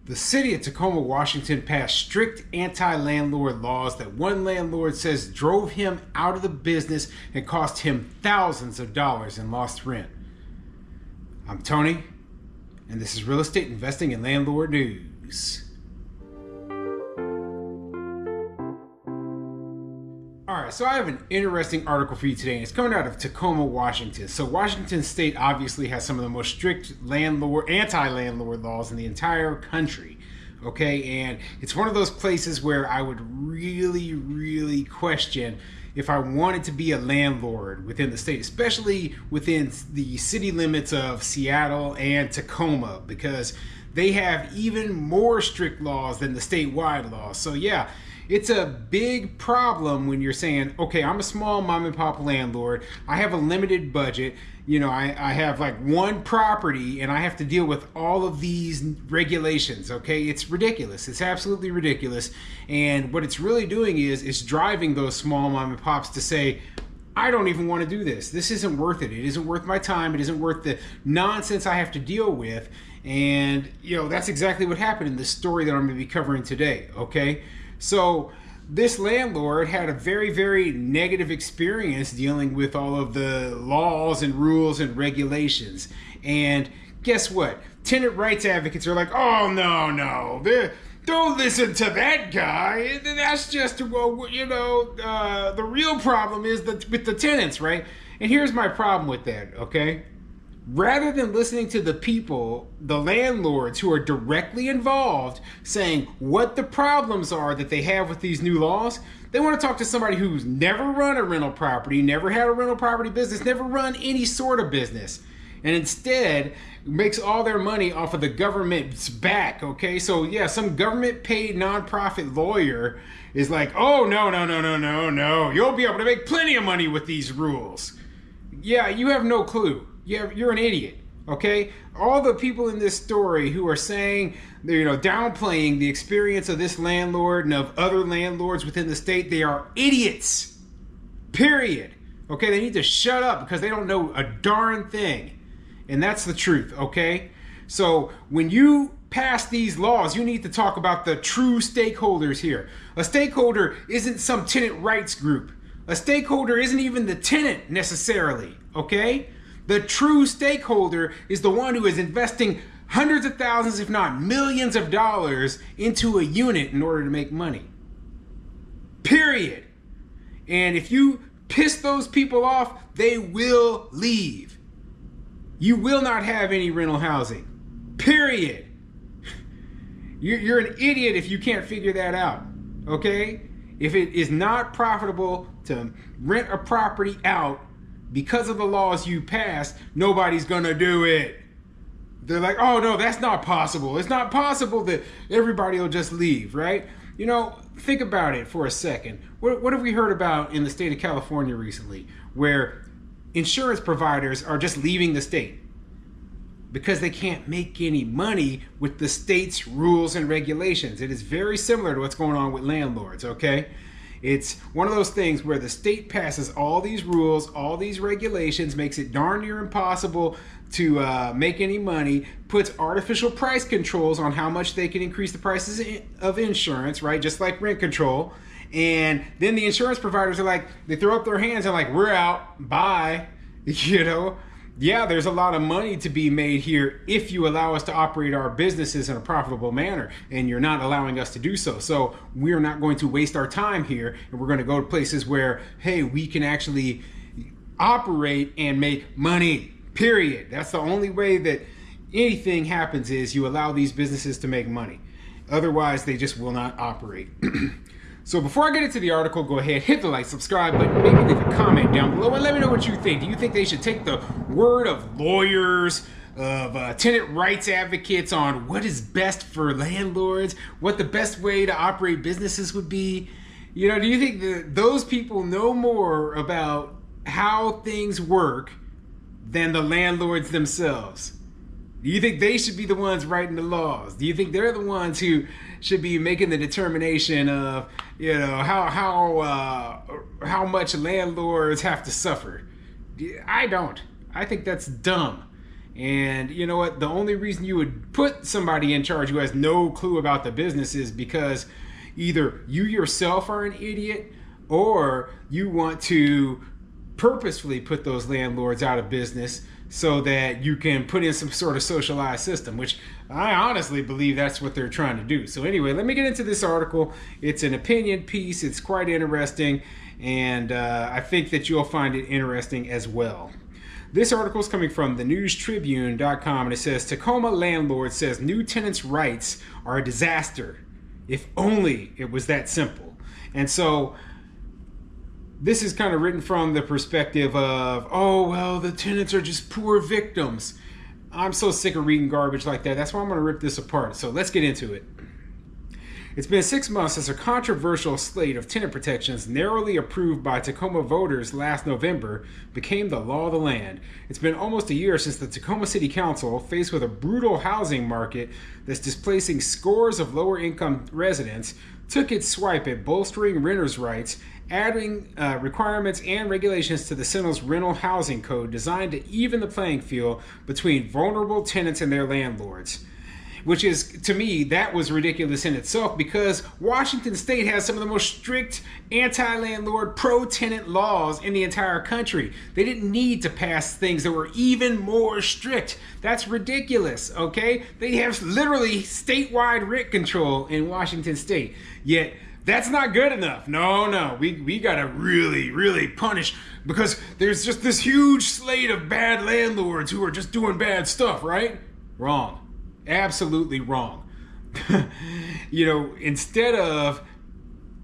The city of Tacoma, Washington passed strict anti-landlord laws that one landlord says drove him out of the business and cost him thousands of dollars in lost rent. I'm Tony, and this is Real Estate Investing and Landlord News. Alright, so I have an interesting article for you today, and it's coming out of Tacoma, Washington. So Washington State obviously has some of the most strict anti-landlord laws in the entire country. Okay, and it's one of those places where I would really question if I wanted to be a landlord within the state, especially within the city limits of Seattle and Tacoma, because they have even more strict laws than the statewide laws. So yeah, it's a big problem when you're saying, okay, I'm a small mom and pop landlord. I have a limited budget. You know, I have like one property and I have to deal with all of these regulations. Okay, it's ridiculous. It's absolutely ridiculous. And what it's really doing is it's driving those small mom and pops to say, I don't even want to do this. This isn't worth it. It isn't worth my time. It isn't worth the nonsense I have to deal with. And, you know, that's exactly what happened in this story that I'm going to be covering today. Okay. So this landlord had a very negative experience dealing with all of the laws and rules and regulations. And guess what? Tenant rights advocates are like, oh, no, don't listen to that guy. That's just, you know, the real problem is with the tenants, right? And here's my problem with that, okay? Rather than listening to the people, the landlords who are directly involved, saying what the problems are that they have with these new laws, they want to talk to somebody who's never run a rental property, never had a rental property business, never run any sort of business, and instead makes all their money off of the government's back, okay? So yeah, some government-paid nonprofit lawyer is like, oh, no, you'll be able to make plenty of money with these rules. Yeah, you have no clue. You're an idiot, okay? All the people in this story who are saying, you know, downplaying the experience of this landlord and of other landlords within the state, they are idiots, period. Okay, they need to shut up because they don't know a darn thing. And that's the truth, okay? So when you pass these laws, you need to talk about the true stakeholders here. A stakeholder isn't some tenant rights group. A stakeholder isn't even the tenant necessarily, okay? The true stakeholder is the one who is investing hundreds of thousands, if not millions of dollars into a unit in order to make money. Period. And if you piss those people off, they will leave. You will not have any rental housing. Period. You're an idiot if you can't figure that out. Okay? If it is not profitable to rent a property out, because of the laws you passed, nobody's gonna do it. They're like, oh no, that's not possible. It's not possible that everybody will just leave, right? You know, think about it for a second. What have we heard about in the state of California recently, where insurance providers are just leaving the state because they can't make any money with the state's rules and regulations? It is very similar to what's going on with landlords, okay? It's one of those things where the state passes all these rules, all these regulations, makes it darn near impossible to make any money, puts artificial price controls on how much they can increase the prices of insurance, right? Just like rent control. And then the insurance providers are like, they throw up their hands and like, we're out, bye, you know? Yeah, there's a lot of money to be made here if you allow us to operate our businesses in a profitable manner, and you're not allowing us to do so. So we're not going to waste our time here, and we're going to go to places where, hey, we can actually operate and make money, period. That's the only way that anything happens, is you allow these businesses to make money. Otherwise, they just will not operate. So before I get into the article, go ahead, hit the like, subscribe button, maybe leave a comment down below and let me know what you think. Do you think they should take the word of lawyers, of tenant rights advocates on what is best for landlords, what the best way to operate businesses would be? You know, do you think that those people know more about how things work than the landlords themselves? Do you think they should be the ones writing the laws? Do you think they're the ones who should be making the determination of, you know, how much landlords have to suffer? I don't. I think that's dumb. And you know what? The only reason you would put somebody in charge who has no clue about the business is because either you yourself are an idiot or you want to purposefully put those landlords out of business so that you can put in some sort of socialized system, which I honestly believe that's what they're trying to do. So anyway, let me get into this article. It's an opinion piece. It's quite interesting, and I think that you'll find it interesting as well. This article is coming from thenewstribune.com, and it says, Tacoma landlord says new tenants' rights are a disaster. If only it was that simple. And so this is kind of written from the perspective of, oh, well, the tenants are just poor victims. I'm so sick of reading garbage like that. That's why I'm going to rip this apart. So let's get into it. It's been 6 months since a controversial slate of tenant protections narrowly approved by Tacoma voters last November became the law of the land. It's been almost a year since the Tacoma City Council, faced with a brutal housing market that's displacing scores of lower-income residents, took its swipe at bolstering renters' rights, adding requirements and regulations to the Center's rental housing code designed to even the playing field between vulnerable tenants and their landlords. Which is, to me, that was ridiculous in itself, because Washington State has some of the most strict anti-landlord, pro-tenant laws in the entire country. They didn't need to pass things that were even more strict. That's ridiculous, okay? They have literally statewide rent control in Washington State. Yet, that's not good enough. No, we gotta really punish, because there's just this huge slate of bad landlords who are just doing bad stuff, right? Wrong. Absolutely wrong. You know, instead of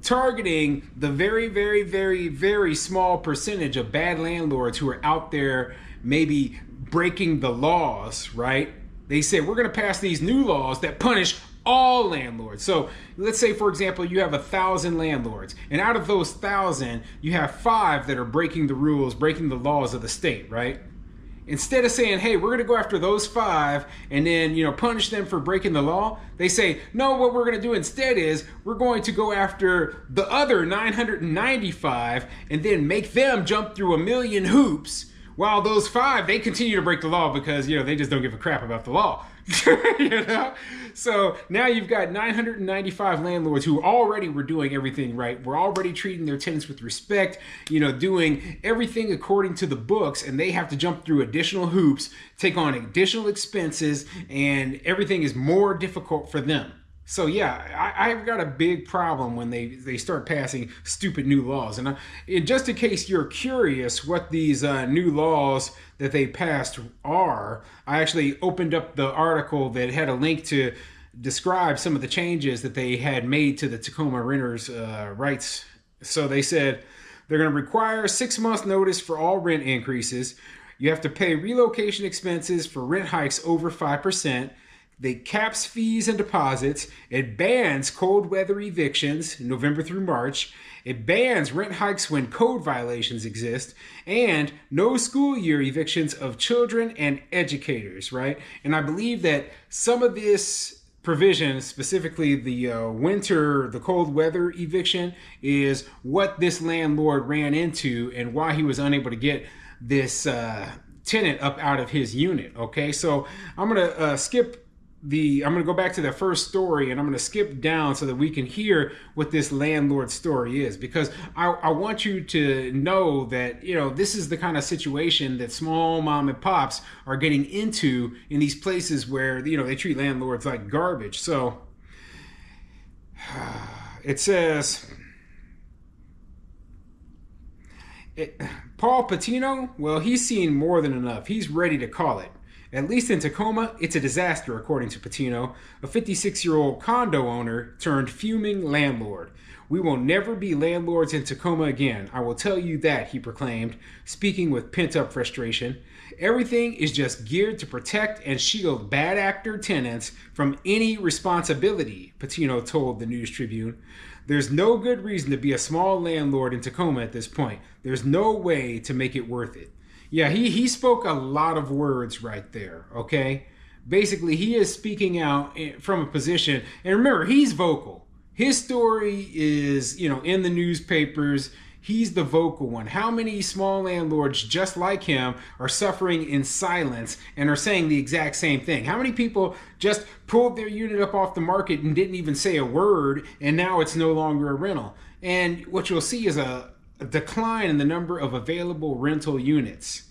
targeting the very small percentage of bad landlords who are out there maybe breaking the laws, right? They say, we're going to pass these new laws that punish all landlords. So let's say, for example, you have 1,000 landlords, and out of those 1,000, you have 5 that are breaking the rules, breaking the laws of the state, right? Instead of saying, hey, we're going to go after those 5 and then, punish them for breaking the law, they say, no, what we're going to do instead is we're going to go after the other 995 and then make them jump through a million hoops, while those 5, they continue to break the law because, they just don't give a crap about the law. So now you've got 995 landlords who already were doing everything right. We're already treating their tenants with respect, doing everything according to the books, and they have to jump through additional hoops, take on additional expenses, and everything is more difficult for them. So yeah, I've got a big problem when they start passing stupid new laws. And just in case you're curious what these new laws that they passed are, I actually opened up the article that had a link to describe some of the changes that they had made to the Tacoma renters' rights. So they said they're going to require 6 months notice for all rent increases. You have to pay relocation expenses for rent hikes over 5%. They caps fees and deposits. It bans cold weather evictions, November through March. It bans rent hikes when code violations exist, and no school year evictions of children and educators, right? And I believe that some of this provision, specifically the cold weather eviction, is what this landlord ran into and why he was unable to get this tenant up out of his unit, okay? So I'm going to I'm going to go back to the first story, and I'm going to skip down so that we can hear what this landlord story is, because I want you to know that, this is the kind of situation that small mom and pops are getting into in these places where, they treat landlords like garbage. So it says, Paul Patino, well, he's seen more than enough. He's ready to call it. At least in Tacoma, it's a disaster, according to Patino, a 56-year-old condo owner turned fuming landlord. We will never be landlords in Tacoma again. I will tell you that, he proclaimed, speaking with pent-up frustration. Everything is just geared to protect and shield bad actor tenants from any responsibility, Patino told the News Tribune. There's no good reason to be a small landlord in Tacoma at this point. There's no way to make it worth it. Yeah, he spoke a lot of words right there, okay? Basically, he is speaking out from a position, and remember, he's vocal. His story is, in the newspapers. He's the vocal one. How many small landlords just like him are suffering in silence and are saying the exact same thing? How many people just pulled their unit up off the market and didn't even say a word, and now it's no longer a rental? And what you'll see is a decline in the number of available rental units.